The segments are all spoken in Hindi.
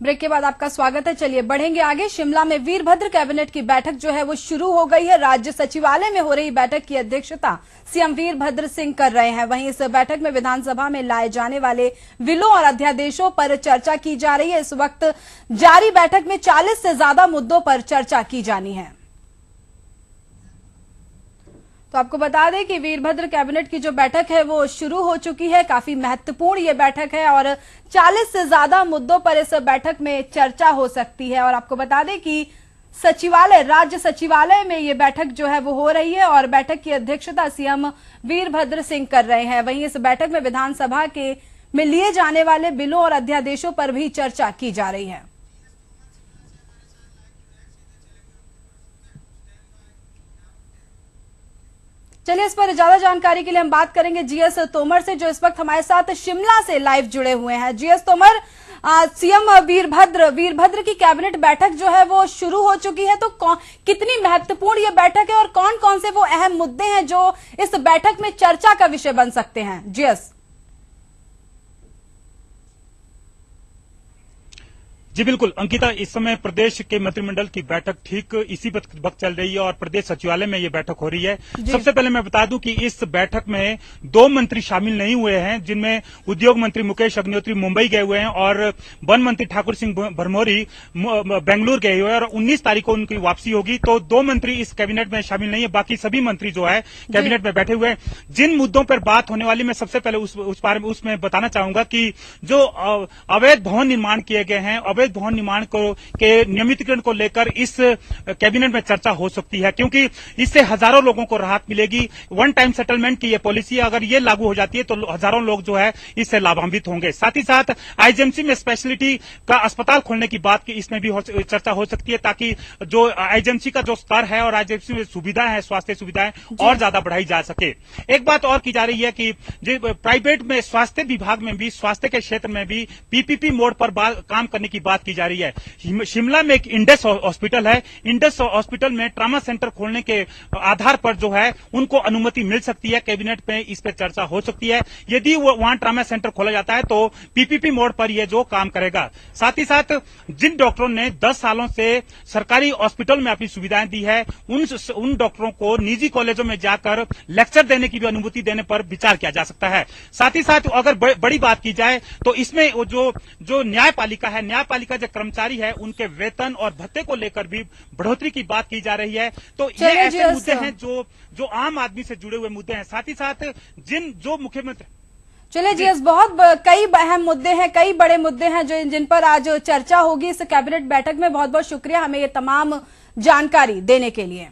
ब्रेक के बाद आपका स्वागत है। चलिए बढ़ेंगे आगे। शिमला में वीरभद्र कैबिनेट की बैठक जो है वो शुरू हो गई है। राज्य सचिवालय में हो रही बैठक की अध्यक्षता सीएम वीरभद्र सिंह कर रहे हैं। वहीं इस बैठक में विधानसभा में लाए जाने वाले बिलों और अध्यादेशों पर चर्चा की जा रही है। इस वक्त जारी बैठक में 40 से ज्यादा मुद्दों पर चर्चा की जानी है। तो आपको बता दें कि वीरभद्र कैबिनेट की जो बैठक है वो शुरू हो चुकी है। काफी महत्वपूर्ण ये बैठक है और 40 से ज्यादा मुद्दों पर इस बैठक में चर्चा हो सकती है। और आपको बता दें कि सचिवालय, राज्य सचिवालय में ये बैठक जो है वो हो रही है और बैठक की अध्यक्षता सीएम वीरभद्र सिंह कर रहे हैं। वहीं इस बैठक में विधानसभा के में लिए जाने वाले बिलों और अध्यादेशों पर भी चर्चा की जा रही है। चलिए इस पर ज्यादा जानकारी के लिए हम बात करेंगे जीएस तोमर से, जो इस वक्त हमारे साथ शिमला से लाइव जुड़े हुए हैं। जीएस तोमर, सीएम वीरभद्र की कैबिनेट बैठक जो है वो शुरू हो चुकी है, तो कितनी महत्वपूर्ण ये बैठक है और कौन कौन से वो अहम मुद्दे हैं जो इस बैठक में चर्चा का विषय बन सकते हैं? जीएस। जी बिल्कुल अंकिता, इस समय प्रदेश के मंत्रिमंडल की बैठक ठीक इसी वक्त चल रही है और प्रदेश सचिवालय में ये बैठक हो रही है। सबसे पहले मैं बता दूं कि इस बैठक में 2 मंत्री शामिल नहीं हुए हैं, जिनमें उद्योग मंत्री मुकेश अग्निहोत्री मुंबई गए हुए हैं और वन मंत्री ठाकुर सिंह भरमौरी बेंगलुरु गए हुए हैं और 19 तारीख को उनकी वापसी होगी। तो 2 मंत्री इस कैबिनेट में शामिल नहीं है, बाकी सभी मंत्री जो है कैबिनेट में बैठे हुए हैं। जिन मुद्दों पर बात होने वाली, मैं सबसे पहले उसमें बताना चाहूंगा कि जो अवैध भवन निर्माण किए गए हैं, अवैध भवन निर्माण के नियमितीकरण को लेकर इस कैबिनेट में चर्चा हो सकती है, क्योंकि इससे हजारों लोगों को राहत मिलेगी। वन टाइम सेटलमेंट की ये पॉलिसी अगर ये लागू हो जाती है तो हजारों लोग जो है इससे लाभान्वित होंगे। साथ ही साथ आईजीएमसी में स्पेशलिटी का अस्पताल खोलने की बात की इसमें भी चर्चा हो सकती है, ताकि जो आईजीएमसी का जो स्तर है और आईजीएमसी में सुविधाएं हैं, स्वास्थ्य सुविधाएं और ज्यादा बढ़ाई जा सके। एक बात और की जा रही है कि प्राइवेट में स्वास्थ्य विभाग में भी, स्वास्थ्य के क्षेत्र में भी पीपीपी मोड पर काम करने की बात की जा रही है। शिमला में एक इंडस हॉस्पिटल है, इंडस हॉस्पिटल में ट्रामा सेंटर खोलने के आधार पर जो है उनको अनुमति मिल सकती है। कैबिनेट में इस पर चर्चा हो सकती है। यदि वहां ट्रामा सेंटर खोला जाता है तो पीपीपी मोड पर यह जो काम करेगा। साथ ही साथ जिन डॉक्टरों ने 10 सालों से सरकारी हॉस्पिटल में अपनी सुविधाएं दी है, उन डॉक्टरों को निजी कॉलेजों में जाकर लेक्चर देने की भी अनुमति देने पर विचार किया जा सकता है। साथ ही साथ अगर बड़ी बात की जाए तो इसमें जो न्यायपालिका है, न्यायपालिका जो कर्मचारी है, उनके वेतन और भत्ते को लेकर भी बढ़ोतरी की बात की जा रही है। तो ये ऐसे मुद्दे हैं जो आम आदमी से जुड़े हुए मुद्दे हैं। साथ ही साथ जो मुख्यमंत्री, चलिए जीएस, बहुत कई अहम मुद्दे हैं, कई बड़े मुद्दे हैं जिन पर आज चर्चा होगी इस कैबिनेट बैठक में। बहुत बहुत शुक्रिया हमें ये तमाम जानकारी देने के लिए।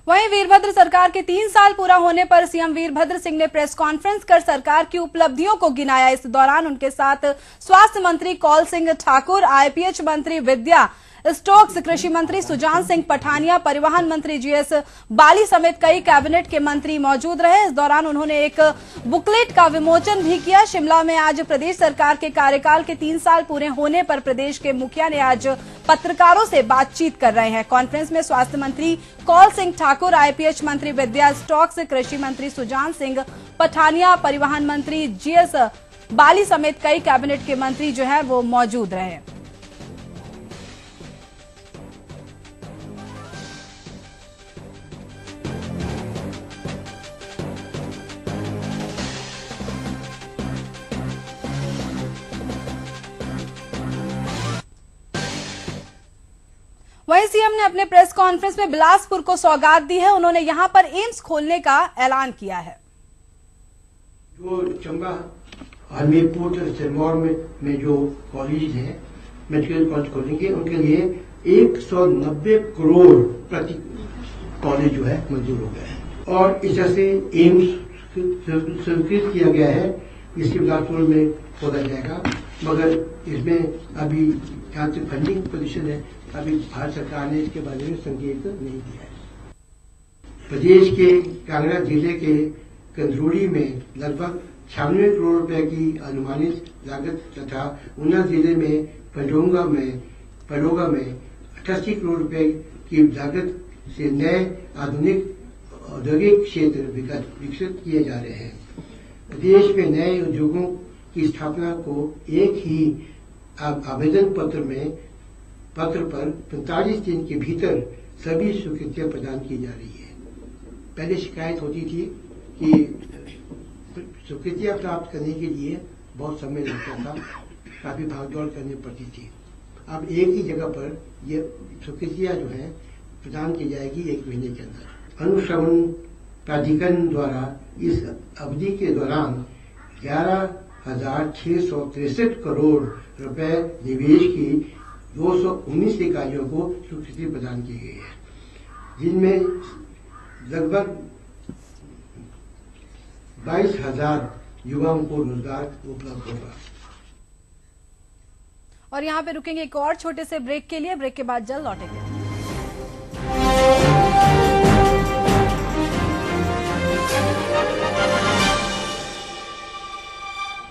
वहीं वीरभद्र सरकार के 3 साल पूरा होने पर सीएम वीरभद्र सिंह ने प्रेस कॉन्फ्रेंस कर सरकार की उपलब्धियों को गिनाया। इस दौरान उनके साथ स्वास्थ्य मंत्री कौल सिंह ठाकुर, आईपीएच मंत्री विद्या स्टोक्स, कृषि मंत्री सुजान सिंह पठानिया, परिवहन मंत्री जीएस बाली समेत कई कैबिनेट के मंत्री मौजूद रहे। इस दौरान उन्होंने एक बुकलेट का विमोचन भी किया। शिमला में आज प्रदेश सरकार के कार्यकाल के 3 साल पूरे होने पर प्रदेश के मुखिया ने आज पत्रकारों से बातचीत कर रहे हैं। कॉन्फ्रेंस में स्वास्थ्य मंत्री कौल सिंह ठाकुर, आईपीएच मंत्री विद्या स्टोक्स, कृषि मंत्री सुजान सिंह पठानिया, परिवहन मंत्री जीएस बाली समेत कई कैबिनेट के मंत्री जो है वो मौजूद रहे। वहीं सीएम ने अपने प्रेस कॉन्फ्रेंस में बिलासपुर को सौगात दी है। उन्होंने यहां पर एम्स खोलने का ऐलान किया है। जो चंबा, हमीरपुर, सिरमौर में जो कॉलेज है, मेडिकल कॉलेज खोलेंगे, उनके लिए 190 करोड़ प्रति कॉलेज जो है मंजूर हो गया है और इस तरह से एम्स स्वीकृत किया गया है। इसी बिलासपुर में खोला जाएगा, मगर इसमें अभी जहां से फंडिंग पोजीशन है, अभी भारत सरकार ने इसके बारे में संकेत नहीं दिया है। प्रदेश के कांगड़ा जिले के कंदरोड़ी में लगभग 96 करोड़ रुपए की अनुमानित लागत तथा ऊना जिले में पडोगा में 88 करोड़ रुपए की लागत से नए आधुनिक औद्योगिक क्षेत्र विकसित किए जा रहे हैं। देश में नए उद्योगों की स्थापना को एक ही आवेदन पत्र पर 45 दिन के भीतर सभी स्वीकृतियां प्रदान की जा रही है। पहले शिकायत होती थी कि स्वीकृतियां प्राप्त करने के लिए बहुत समय लगता था, काफी भागदौड़ करनी पड़ती थी। अब एक ही जगह पर ये स्वीकृतियां जो है प्रदान की जाएगी 1 महीने के अंदर। अनुश्रवण प्राधिकरण द्वारा इस अवधि के दौरान 11,663 करोड़ रुपए निवेश की 219 इकाइयों को स्वीकृति प्रदान की गई है, जिनमें लगभग 22,000 युवाओं को रोजगार उपलब्ध होगा। और यहाँ पे रुकेंगे एक और छोटे से ब्रेक के लिए। ब्रेक के बाद जल्द लौटेंगे।